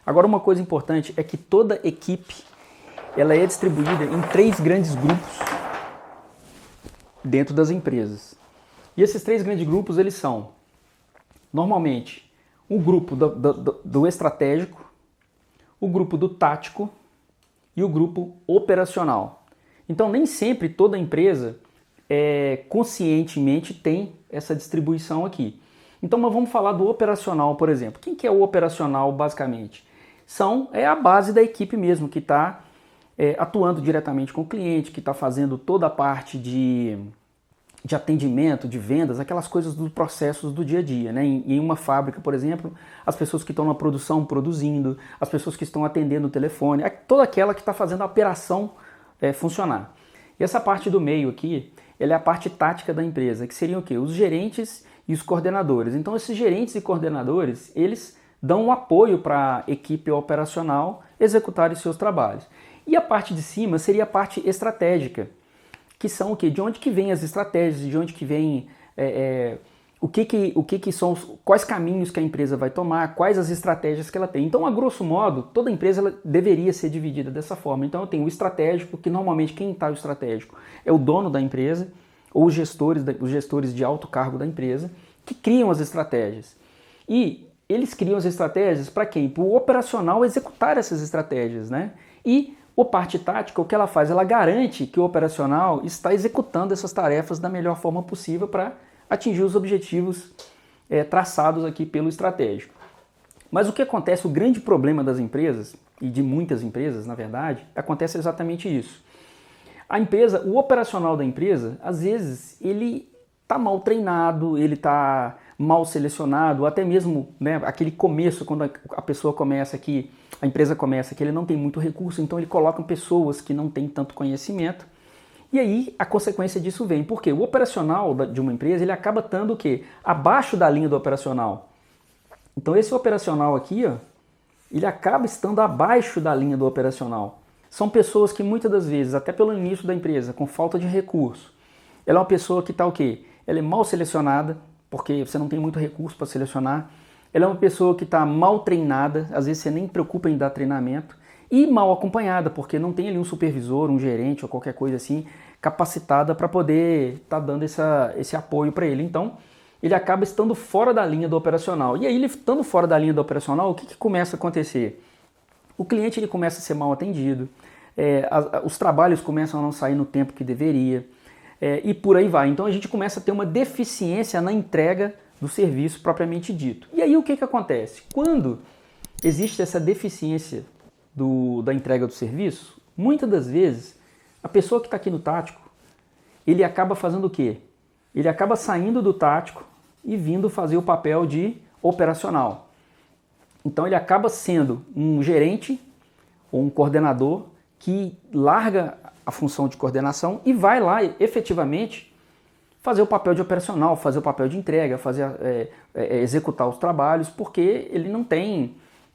Agora, uma coisa importante é que toda equipe ela é distribuída em 3 grandes grupos dentro das empresas. E esses 3 grandes grupos, eles são, normalmente, o grupo do estratégico, o grupo do tático e o grupo operacional. Então, nem sempre toda empresa conscientemente tem essa distribuição aqui. Então, mas vamos falar do operacional, por exemplo. Quem que é o operacional, basicamente? É a base da equipe mesmo, que está atuando diretamente com o cliente, que está fazendo toda a parte de atendimento, de vendas, aquelas coisas dos processos do dia a dia, né? Em uma fábrica, por exemplo, as pessoas que estão na produção produzindo, as pessoas que estão atendendo o telefone, toda aquela que está fazendo a operação funcionar. E essa parte do meio aqui, ela é a parte tática da empresa, que seriam o quê? Os gerentes e os coordenadores. Então esses gerentes e coordenadores, eles dão um apoio para a equipe operacional executar os seus trabalhos. E a parte de cima seria a parte estratégica, que são o quê? De onde que vem as estratégias, de onde que vem quais caminhos que a empresa vai tomar, quais as estratégias que ela tem. Então, a grosso modo, toda empresa ela deveria ser dividida dessa forma. Então, eu tenho o estratégico, que normalmente quem está o estratégico é o dono da empresa, ou os gestores de alto cargo da empresa, que criam as estratégias. E eles criam as estratégias para quem? Para o operacional executar essas estratégias, né? E a parte tática, o que ela faz? Ela garante que o operacional está executando essas tarefas da melhor forma possível para atingir os objetivos traçados aqui pelo estratégico. Mas o que acontece, o grande problema das empresas, e de muitas empresas, na verdade, acontece exatamente isso. A empresa, o operacional da empresa, às vezes, ele está mal treinado, ele está mal selecionado, até mesmo, né, aquele começo, quando a pessoa começa aqui, a empresa começa que ele não tem muito recurso, então ele coloca pessoas que não têm tanto conhecimento, e aí a consequência disso vem, porque o operacional de uma empresa, ele acaba estando o quê? Abaixo da linha do operacional. Então esse operacional aqui, ó, ele acaba estando abaixo da linha do operacional. São pessoas que muitas das vezes, até pelo início da empresa, com falta de recurso, ela é uma pessoa que está o quê? Ela é mal selecionada, porque você não tem muito recurso para selecionar. Ela é uma pessoa que está mal treinada, às vezes você nem preocupa em dar treinamento, e mal acompanhada, porque não tem ali um supervisor, um gerente ou qualquer coisa assim, capacitada para poder estar dando esse apoio para ele. Então, ele acaba estando fora da linha do operacional. E aí, ele estando fora da linha do operacional, o que começa a acontecer? O cliente ele começa a ser mal atendido, os trabalhos começam a não sair no tempo que deveria, e por aí vai. Então a gente começa a ter uma deficiência na entrega do serviço propriamente dito. E aí o que acontece? Quando existe essa deficiência da entrega do serviço, muitas das vezes a pessoa que está aqui no tático, ele acaba fazendo o quê? Ele acaba saindo do tático e vindo fazer o papel de operacional. Então ele acaba sendo um gerente ou um coordenador que larga a função de coordenação e vai lá efetivamente fazer o papel de operacional, fazer o papel de entrega, executar os trabalhos, porque ele não tem...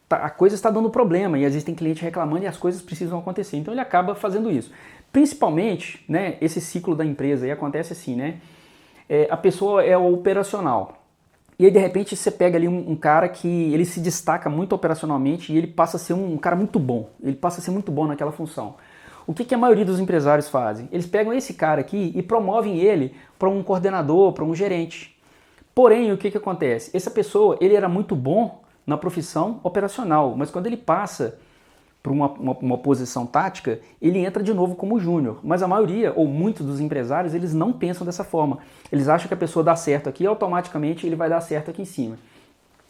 A coisa está dando problema e existem clientes reclamando e as coisas precisam acontecer. Então ele acaba fazendo isso. Principalmente, né, esse ciclo da empresa, e acontece assim, né? A pessoa é o operacional. E aí, de repente, você pega ali um cara que ele se destaca muito operacionalmente e ele passa a ser um cara muito bom. Ele passa a ser muito bom naquela função. O que a maioria dos empresários fazem? Eles pegam esse cara aqui e promovem ele para um coordenador, para um gerente. Porém, o que acontece? Essa pessoa, ele era muito bom na profissão operacional, mas quando ele passa para uma posição tática, ele entra de novo como júnior. Mas a maioria, ou muitos dos empresários, eles não pensam dessa forma. Eles acham que a pessoa dá certo aqui e automaticamente ele vai dar certo aqui em cima.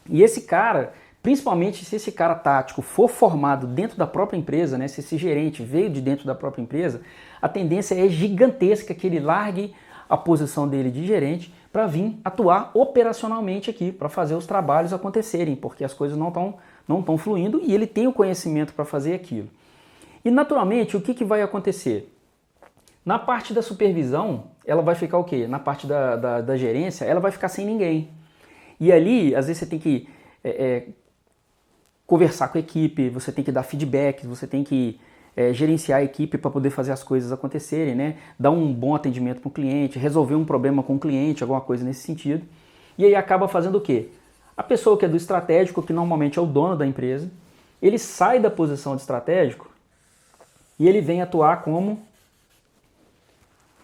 E esse cara, principalmente se esse cara tático for formado dentro da própria empresa, né, se esse gerente veio de dentro da própria empresa, a tendência é gigantesca que ele largue a posição dele de gerente para vir atuar operacionalmente aqui, para fazer os trabalhos acontecerem, porque as coisas não estão fluindo e ele tem o conhecimento para fazer aquilo. E naturalmente, o que vai acontecer? Na parte da supervisão, ela vai ficar o quê? Na parte da gerência, ela vai ficar sem ninguém. E ali, às vezes você tem que conversar com a equipe, você tem que dar feedback, você tem que gerenciar a equipe para poder fazer as coisas acontecerem, né? Dar um bom atendimento para o cliente, resolver um problema com o cliente, alguma coisa nesse sentido. E aí acaba fazendo o quê? A pessoa que é do estratégico, que normalmente é o dono da empresa, ele sai da posição de estratégico e ele vem atuar como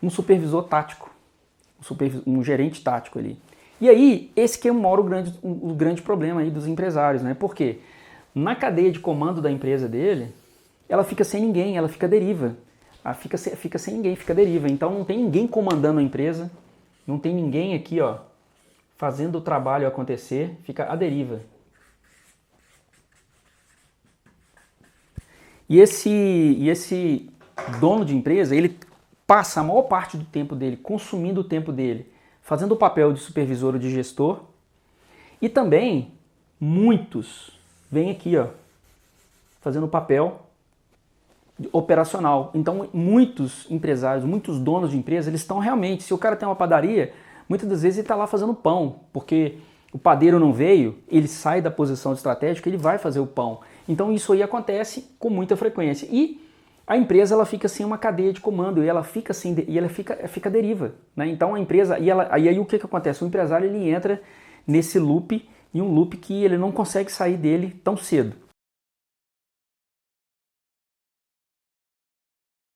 um supervisor tático, um gerente tático ali. E aí, esse que é o grande problema aí dos empresários, né? Por quê? Na cadeia de comando da empresa dele, ela fica sem ninguém, ela fica à deriva. Ela fica sem ninguém, fica à deriva. Então não tem ninguém comandando a empresa, não tem ninguém aqui, ó, fazendo o trabalho acontecer, fica à deriva. E esse dono de empresa, ele passa a maior parte do tempo dele, consumindo o tempo dele, fazendo o papel de supervisor ou de gestor. E também, muitos vêm aqui, ó, fazendo o papel operacional. Então, muitos empresários, muitos donos de empresa, eles estão realmente, se o cara tem uma padaria, muitas das vezes ele está lá fazendo pão, porque o padeiro não veio, ele sai da posição estratégica, ele vai fazer o pão. Então, isso aí acontece com muita frequência. E a empresa, ela fica sem uma cadeia de comando, e ela fica assim, e ela fica à deriva, né? Então, a empresa, e aí o que acontece? O empresário, ele entra nesse loop, e um loop que ele não consegue sair dele tão cedo.